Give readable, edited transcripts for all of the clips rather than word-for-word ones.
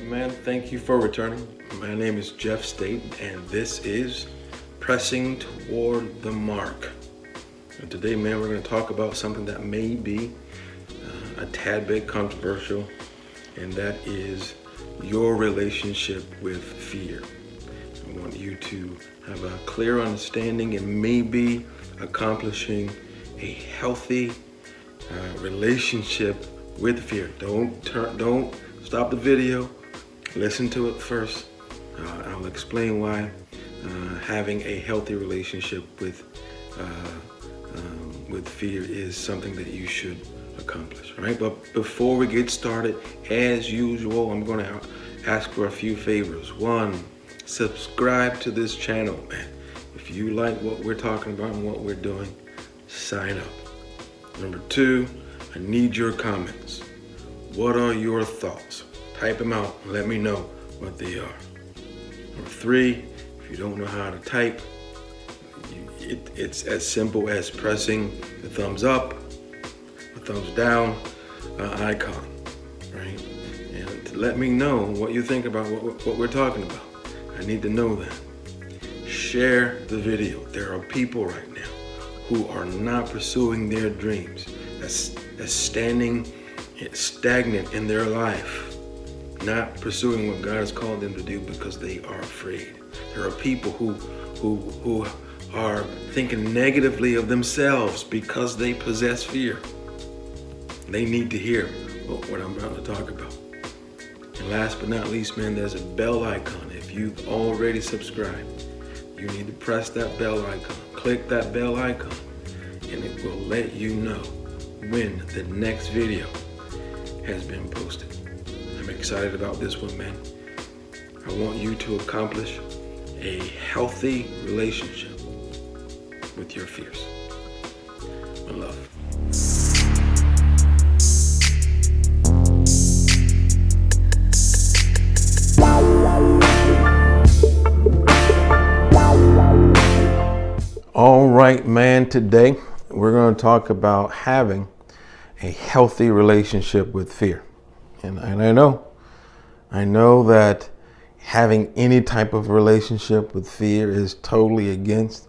Man, thank you for returning. My name is Jeff State, and this is Pressing Toward the Mark. And today, man, we're going to talk about something that may be a tad bit controversial, and that is your relationship with fear. I want you to have a clear understanding and maybe accomplishing a healthy relationship with fear. Don't stop the video. Listen to it first. I'll explain why having a healthy relationship with fear is something that you should accomplish, right? But before we get started, as usual, I'm going to ask for a few favors. One, subscribe to this channel, man. If you like what we're talking about and what we're doing, sign up. Number two, I need your comments. What are your thoughts? Type them out and let me know what they are. Number three, if you don't know how to type, it's as simple as pressing the thumbs up, the thumbs down icon, right? And to let me know what you think about what we're talking about. I need to know that. Share the video. There are people right now who are not pursuing their dreams, that's standing stagnant in their life, not pursuing what God has called them to do because they are afraid. There are people who are thinking negatively of themselves because they possess fear. They need to hear what I'm about to talk about. And last but not least, man, there's a bell icon. If you've already subscribed, you need to press that bell icon. Click that bell icon, and it will let you know when the next video has been posted. I'm excited about this one, man. I want you to accomplish a healthy relationship with your fears. My love. All right, man, today we're going to talk about having a healthy relationship with fear. And I know that having any type of relationship with fear is totally against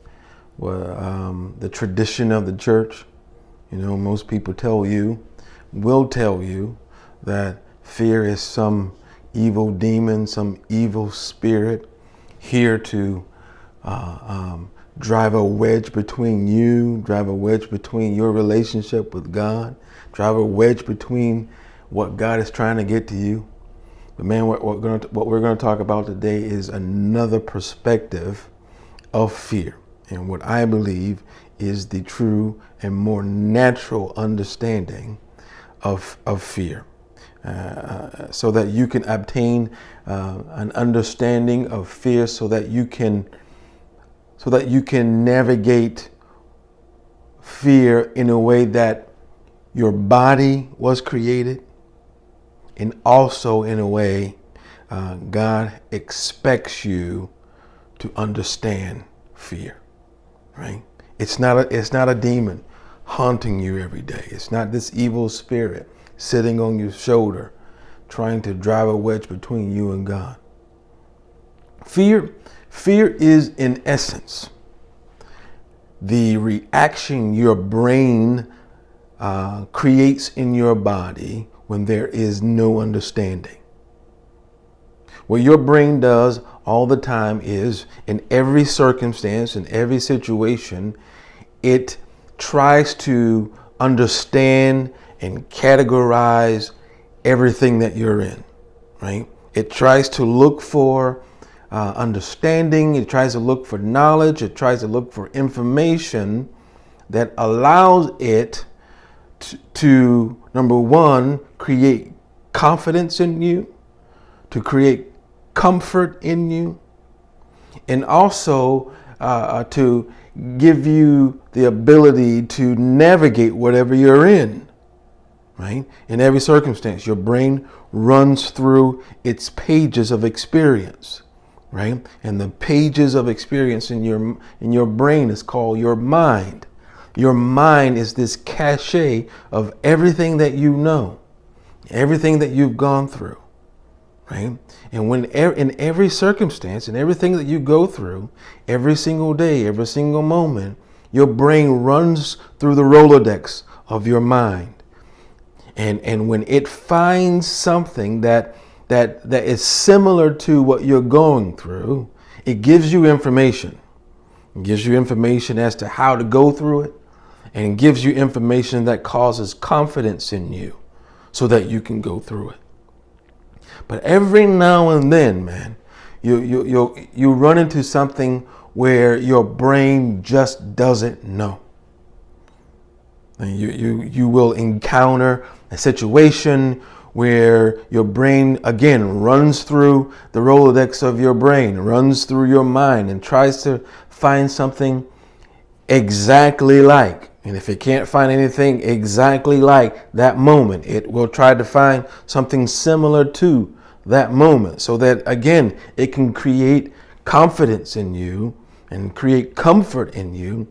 the tradition of the church. You know, most people will tell you that fear is some evil demon, some evil spirit here to drive a wedge between you, drive a wedge between your relationship with God, drive a wedge between what God is trying to get to you. But man, what we're going to talk about today is another perspective of fear, and what I believe is the true and more natural understanding of fear, so that you can obtain an understanding of fear, so that you can navigate fear in a way that your body was created, and also in a way God expects you to understand fear, right? It's not a demon haunting you every day. It's not this evil spirit sitting on your shoulder trying to drive a wedge between you and God. Fear is, in essence, the reaction your brain creates in your body when there is no understanding. What your brain does all the time is, in every circumstance, in every situation, it tries to understand and categorize everything that you're in, right? It tries to look for understanding. It tries to look for knowledge. It tries to look for information that allows it to number one, create confidence in you, to create comfort in you, and also to give you the ability to navigate whatever you're in, right? In every circumstance, your brain runs through its pages of experience, right? And the pages of experience in your brain is called your mind. Your mind is this cache of everything that you know, everything that you've gone through, right? And when in every circumstance and everything that you go through, every single day, every single moment, your brain runs through the Rolodex of your mind. And when it finds something that is similar to what you're going through, it gives you information. It gives you information as to how to go through it, and it gives you information that causes confidence in you so that you can go through it. But every now and then, man, you run into something where your brain just doesn't know. And you will encounter a situation where your brain, again, runs through the Rolodex of your brain, runs through your mind and tries to find something exactly like. And if it can't find anything exactly like that moment, it will try to find something similar to that moment, so that, again, it can create confidence in you and create comfort in you,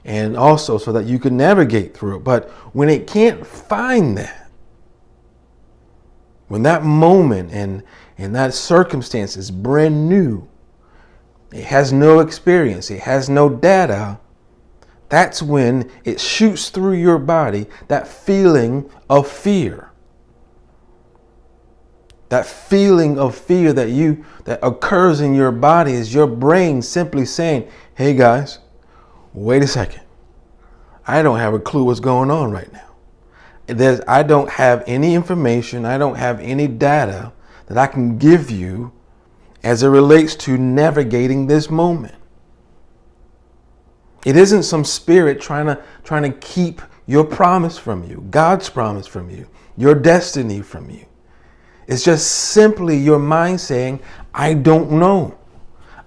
and also so that you can navigate through it. But when it can't find that, when that moment and that circumstance is brand new, it has no experience, it has no data, that's when it shoots through your body that feeling of fear. That feeling of fear that occurs in your body is your brain simply saying, hey guys, wait a second. I don't have a clue what's going on right now. I don't have any information, I don't have any data that I can give you as it relates to navigating this moment. It isn't some spirit trying to keep your promise from you, God's promise from you, your destiny from you. It's just simply your mind saying, I don't know.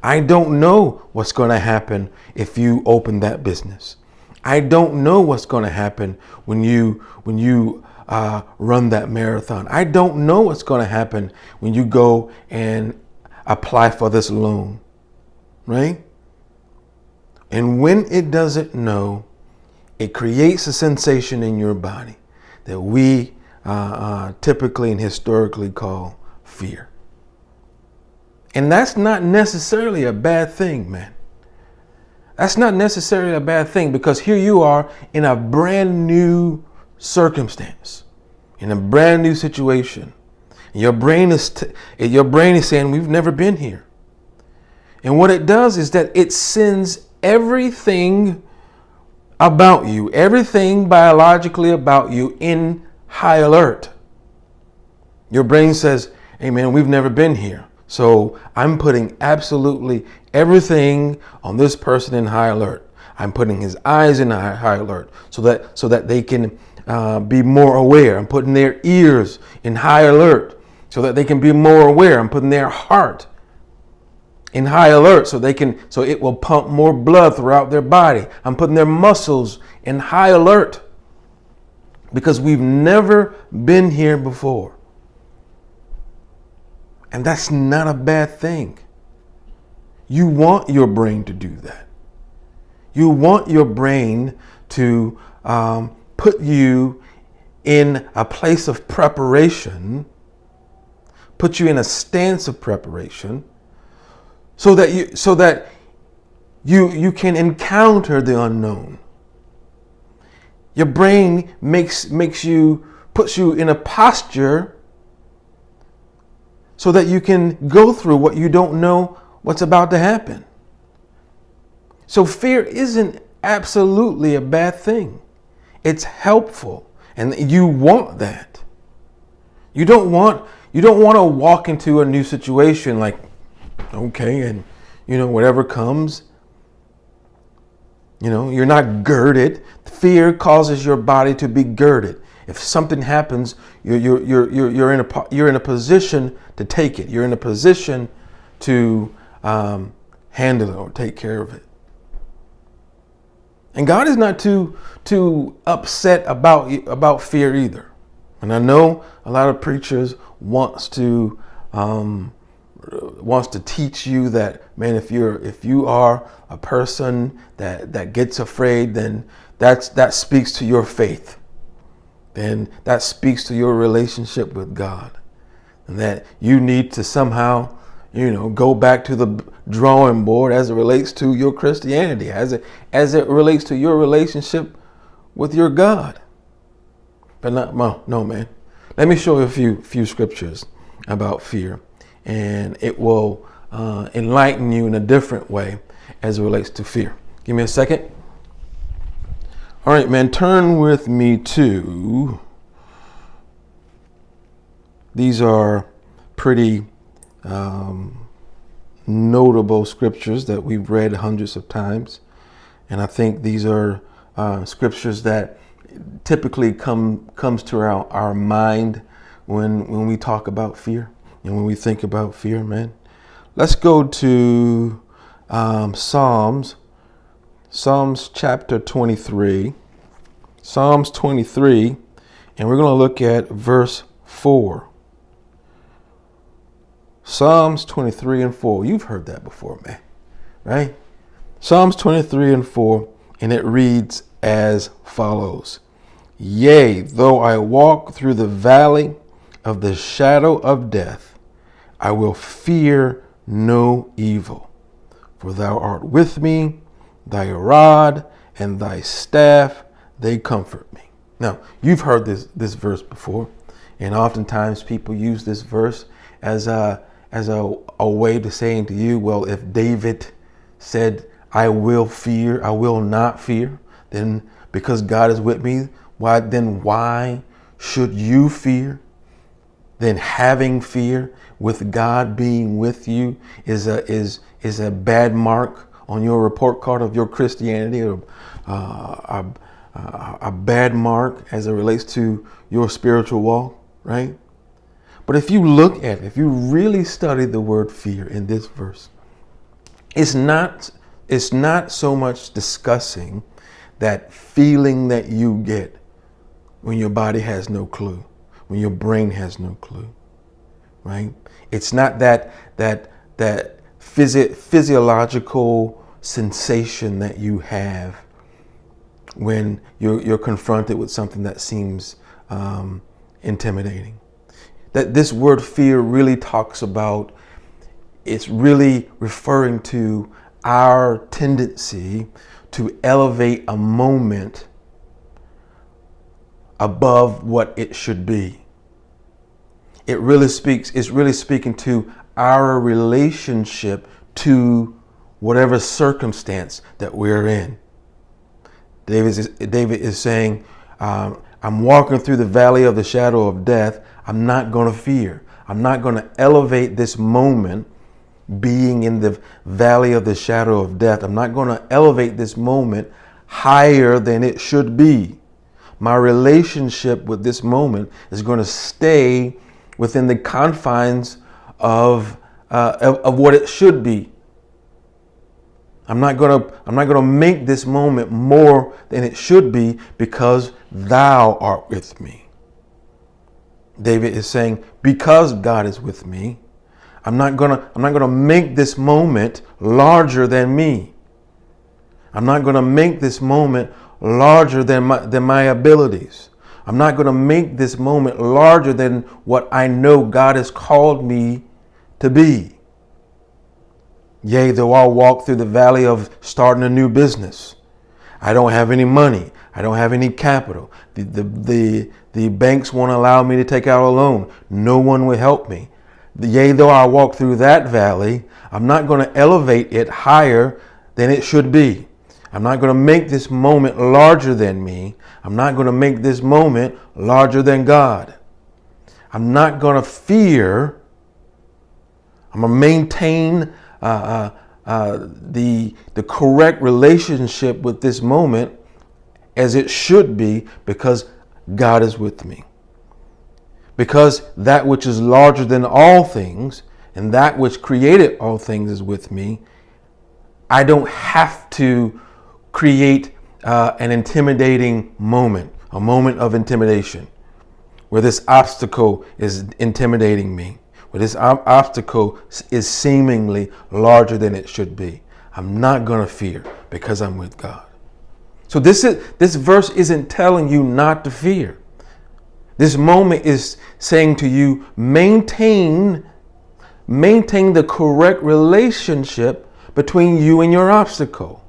I don't know what's going to happen if you open that business. I don't know what's going to happen when you run that marathon. I don't know what's going to happen when you go and apply for this loan, right? And when it doesn't know, it creates a sensation in your body that we typically and historically call fear. And that's not necessarily a bad thing, man. That's not necessarily a bad thing, because here you are in a brand new circumstance, in a brand new situation. And your brain is saying, we've never been here. And what it does is that it sends everything about you, everything biologically about you, in high alert. Your brain says, hey man, we've never been here. So I'm putting absolutely everything on this person in high alert. I'm putting his eyes in high alert so that they can be more aware. I'm putting their ears in high alert so that they can be more aware. I'm putting their heart in high alert so it will pump more blood throughout their body. I'm putting their muscles in high alert because we've never been here before. And that's not a bad thing. You want your brain to do that. You want your brain to put you in a place of preparation, put you in a stance of preparation, so that you can encounter the unknown. Your brain puts you in a posture so that you can go through what you don't know what's about to happen. So fear isn't absolutely a bad thing. It's helpful, and you want that. You don't want to walk into a new situation like, okay, and whatever comes. You're not girded. Fear causes your body to be girded. If something happens, you're in a position to take it. You're in a position to handle it or take care of it. And God is not too upset about fear either. And I know a lot of preachers wants to teach you that, man, if you are a person that gets afraid, then that speaks to your faith. Then that speaks to your relationship with God. and that you need to somehow, go back to the drawing board as it relates to your Christianity, as it relates to your relationship with your God. But no, man. Let me show you a few scriptures about fear, and it will enlighten you in a different way as it relates to fear. Give me a second. All right, man, turn with me to, these are pretty notable scriptures that we've read hundreds of times. And I think these are scriptures that typically comes to our mind when we talk about fear and when we think about fear, man. Let's go to Psalms chapter 23. Psalms 23, and we're going to look at verse 4. Psalms 23 and 4. You've heard that before, man, right? Psalms 23 and 4, and it reads as follows. Yea, though I walk through the valley of the shadow of death, I will fear no evil. For thou art with me, thy rod and thy staff, they comfort me. Now, you've heard this verse before, and oftentimes people use this verse as a way to saying to you, well, if David said, I will not fear, then because God is with me, why should you fear? Then having fear with God being with you is a bad mark on your report card of your Christianity, or a bad mark as it relates to your spiritual walk, right? But if you really study the word fear in this verse, it's not so much discussing that feeling that you get when your body has no clue, when your brain has no clue, right? It's not that physiological sensation that you have when you're confronted with something that seems intimidating. That this word fear really talks about, it's really referring to our tendency to elevate a moment above what it should be. It's really speaking to our relationship to whatever circumstance that we're in. David is saying, I'm walking through the valley of the shadow of death. I'm not going to fear. I'm not going to elevate this moment being in the valley of the shadow of death. I'm not going to elevate this moment higher than it should be. My relationship with this moment is going to stay within the confines of what it should be. I'm not going to make this moment more than it should be because thou art with me. David is saying, because God is with me, I'm not going to make this moment larger than me. I'm not going to make this moment larger than my abilities. I'm not going to make this moment larger than what I know God has called me to be. Yea, though I walk through the valley of starting a new business, I don't have any money. I don't have any capital. The banks won't allow me to take out a loan. No one will help me. Yea, though I walk through that valley, I'm not going to elevate it higher than it should be. I'm not going to make this moment larger than me. I'm not going to make this moment larger than God. I'm not going to fear. I'm going to maintain the correct relationship with this moment as it should be because God is with me. Because that which is larger than all things and that which created all things is with me, I don't have to create an intimidating moment, a moment of intimidation, where this obstacle is intimidating me, where this obstacle is seemingly larger than it should be. I'm not going to fear because I'm with God. So this verse isn't telling you not to fear. This moment is saying to you, maintain the correct relationship between you and your obstacle.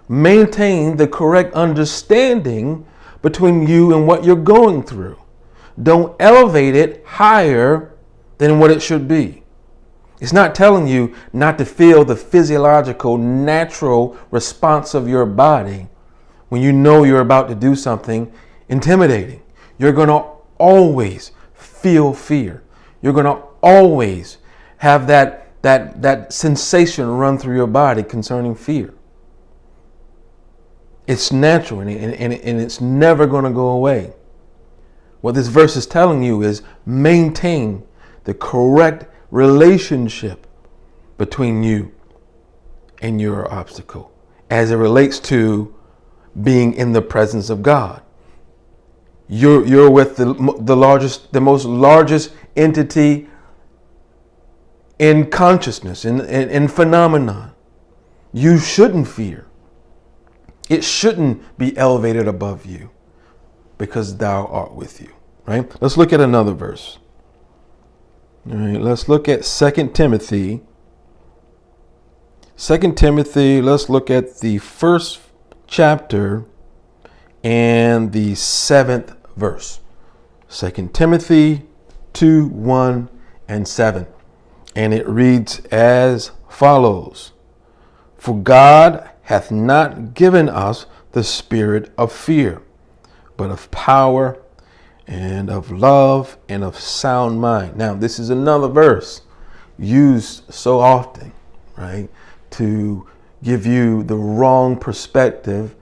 Maintain the correct understanding between you and what you're going through. Don't elevate it higher than what it should be. It's not telling you not to feel the physiological, natural response of your body when you know you're about to do something intimidating. You're going to always feel fear. You're going to always have that sensation run through your body concerning fear. It's natural and it's never going to go away. What this verse is telling you is maintain the correct relationship between you and your obstacle as it relates to being in the presence of God. You're with the most largest entity in consciousness, in phenomenon. You shouldn't fear. It shouldn't be elevated above you because thou art with you, right? Let's look at another verse. All right, let's look at 2 Timothy. 2 Timothy, let's look at the first chapter and the 7th verse. 2 Timothy 2, 1 and 7. And it reads as follows. For God hath not given us the spirit of fear, but of power and of love and of sound mind. Now, this is another verse used so often, right, to give you the wrong perspective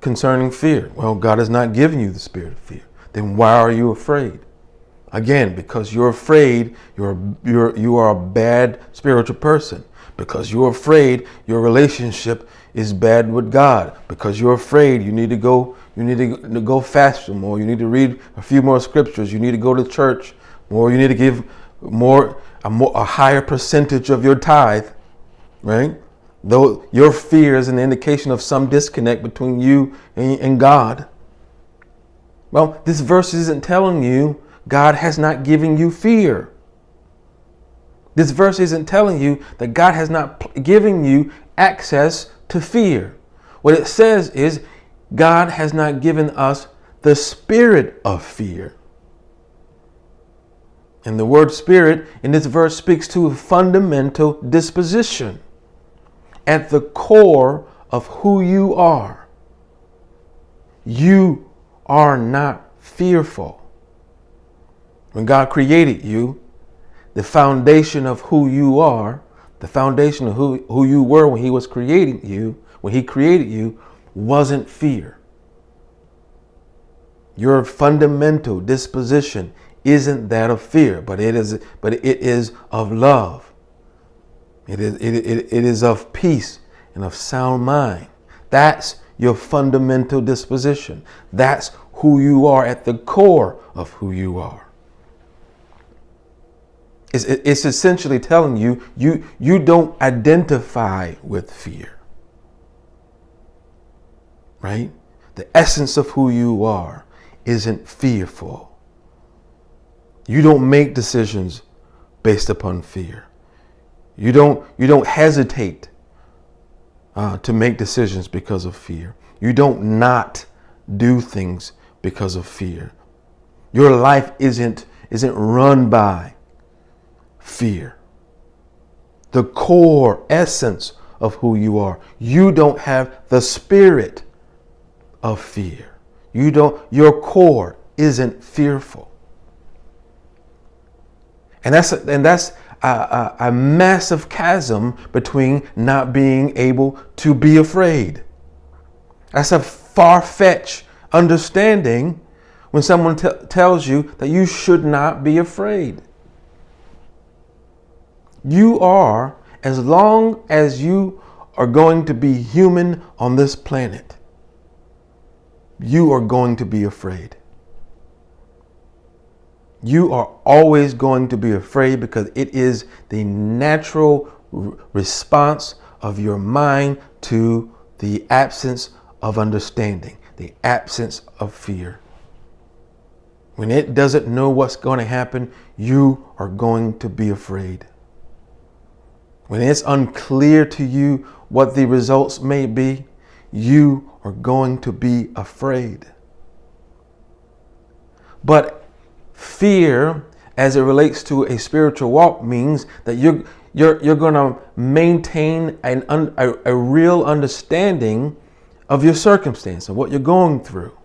concerning fear. Well, God has not given you the spirit of fear. Then why are you afraid? Again, because you're afraid, you are a bad spiritual person. Because you're afraid your relationship is bad with God. Because you're afraid you need to go fast more. You need to read a few more scriptures. You need to go to church more. You need to give a higher percentage of your tithe, right? Though your fear is an indication of some disconnect between you and God. Well, this verse isn't telling you God has not given you fear. This verse isn't telling you that God has not given you access to fear. What it says is God has not given us the spirit of fear. And the word spirit in this verse speaks to a fundamental disposition at the core of who you are. You are not fearful. When God created you, the foundation of who you are, the foundation of who you were when he was creating you, when he created you, wasn't fear. Your fundamental disposition isn't that of fear, but it is of love. It is of peace and of sound mind. That's your fundamental disposition. That's who you are at the core of who you are. It's essentially telling you, you don't identify with fear, right? The essence of who you are isn't fearful. You don't make decisions based upon fear. You don't hesitate to make decisions because of fear. You don't not do things because of fear. Your life isn't run by fear. The core essence of who you are. You don't have the spirit of fear. Your core isn't fearful. And that's a massive chasm between not being able to be afraid. That's a far-fetched understanding when someone tells you that you should not be afraid. You are, as long as you are going to be human on this planet, you are going to be afraid. You are always going to be afraid because it is the natural response of your mind to the absence of understanding, the absence of fear. When it doesn't know what's going to happen, you are going to be afraid. When it's unclear to you what the results may be, you are going to be afraid. But fear, as it relates to a spiritual walk, means that you're going to maintain a real understanding of your circumstance, of what you're going through.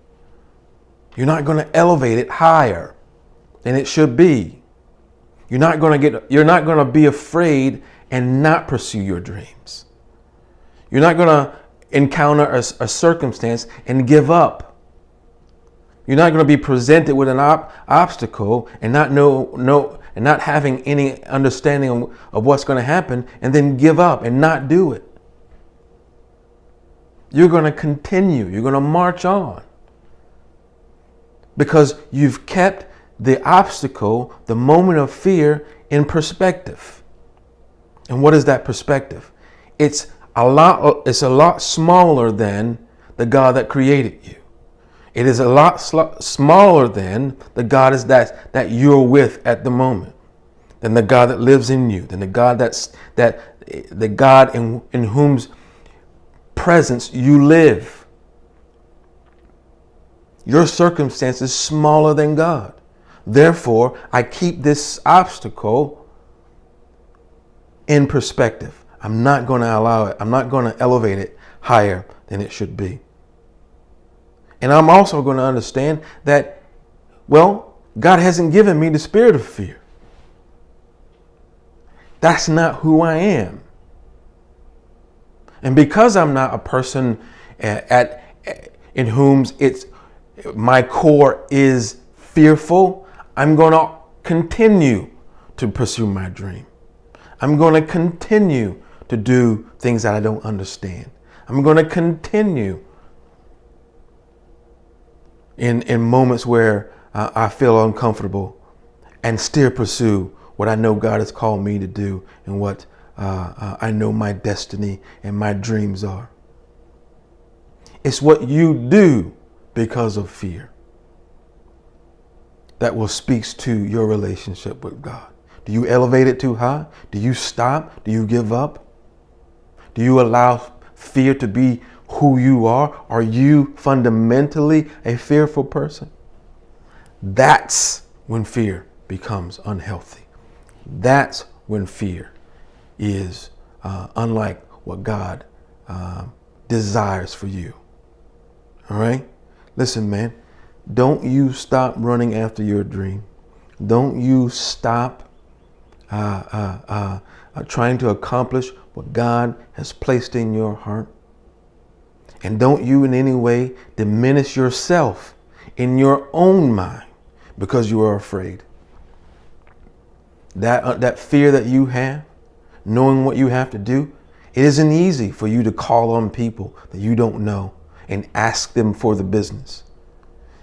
You're not going to elevate it higher than it should be. You're not going to be afraid and not pursue your dreams. You're not going to encounter a circumstance and give up. You're not going to be presented with an obstacle and not having any understanding of what's going to happen and then give up and not do it. You're going to continue. You're going to march on. Because you've kept the obstacle, the moment of fear, in perspective. And what is that perspective? It's a lot smaller than the God that created you. It is a lot smaller than the God that you're with at the moment, than the God that lives in you, than the God the God in whose presence you live. Your circumstance is smaller than God. Therefore, I keep this obstacle in perspective. I'm not going to allow it. I'm not going to elevate it higher than it should be. And I'm also going to understand that, God hasn't given me the spirit of fear. That's not who I am. And because I'm not a person in whom my core is fearful, I'm going to continue to pursue my dream. I'm going to continue to do things that I don't understand. I'm going to continue in moments where I feel uncomfortable and still pursue what I know God has called me to do and what I know my destiny and my dreams are. It's what you do because of fear that will speak to your relationship with God. Do you elevate it too high? Do you stop? Do you give up? Do you allow fear to be who you are? Are you fundamentally a fearful person? That's when fear becomes unhealthy. That's when fear is unlike what God desires for you. All right? Listen, man, don't you stop running after your dream. Don't you stop trying to accomplish what God has placed in your heart. And don't you in any way diminish yourself in your own mind because you are afraid. That fear that you have, knowing what you have to do, it isn't easy for you to call on people that you don't know and ask them for the business.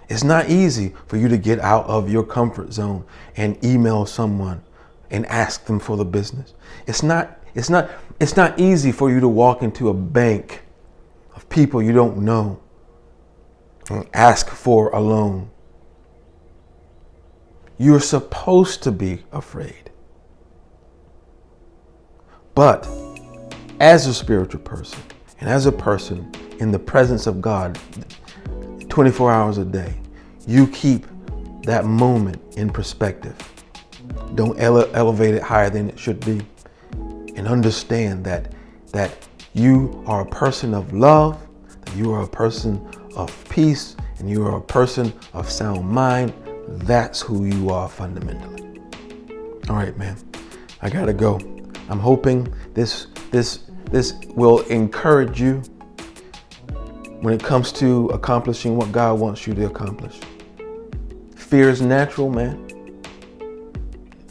It's not easy for you to get out of your comfort zone and email someone and ask them for the business. It's not easy for you to walk into a bank of people you don't know and ask for a loan. You're supposed to be afraid. But as a spiritual person and as a person in the presence of God 24 hours a day, you keep that moment in perspective. Don't elevate it higher than it should be. And understand that you are a person of love, that you are a person of peace, and you are a person of sound mind. That's who you are fundamentally. All right, man, I gotta go. I'm hoping this will encourage you when it comes to accomplishing what God wants you to accomplish. Fear is natural, man.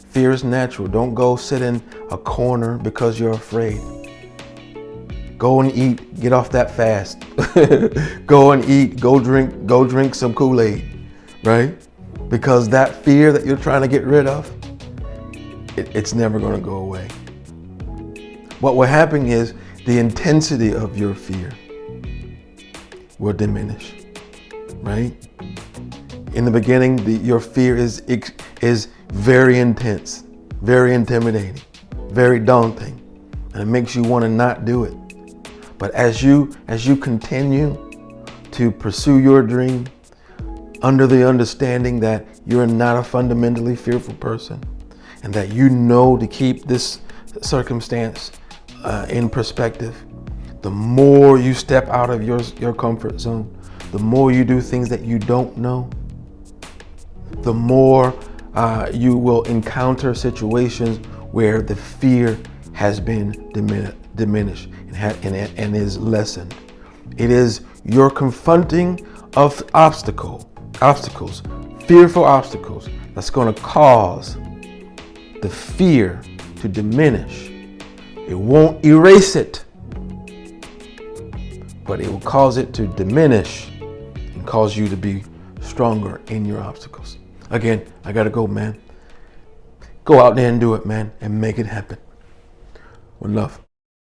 Fear is natural. Don't go sit in a corner because you're afraid. Go and eat. Get off that fast. Go and eat. Go drink some Kool-Aid, right? Because that fear that you're trying to get rid of, it's never going to go away. What will happen is the intensity of your fear will diminish, right? In the beginning, your fear is very intense, very intimidating, very daunting, and it makes you want to not do it. But as you continue to pursue your dream, under the understanding that you're not a fundamentally fearful person, and that you know to keep this circumstance in perspective, the more you step out of your comfort zone, the more you do things that you don't know, the more you will encounter situations where the fear has been diminished and is lessened. It is your confronting of obstacles, fearful obstacles, that's going to cause the fear to diminish. It won't erase it, but it will cause it to diminish and cause you to be stronger in your obstacles. Again, I gotta go, man. Go out there and do it, man, and make it happen. With love.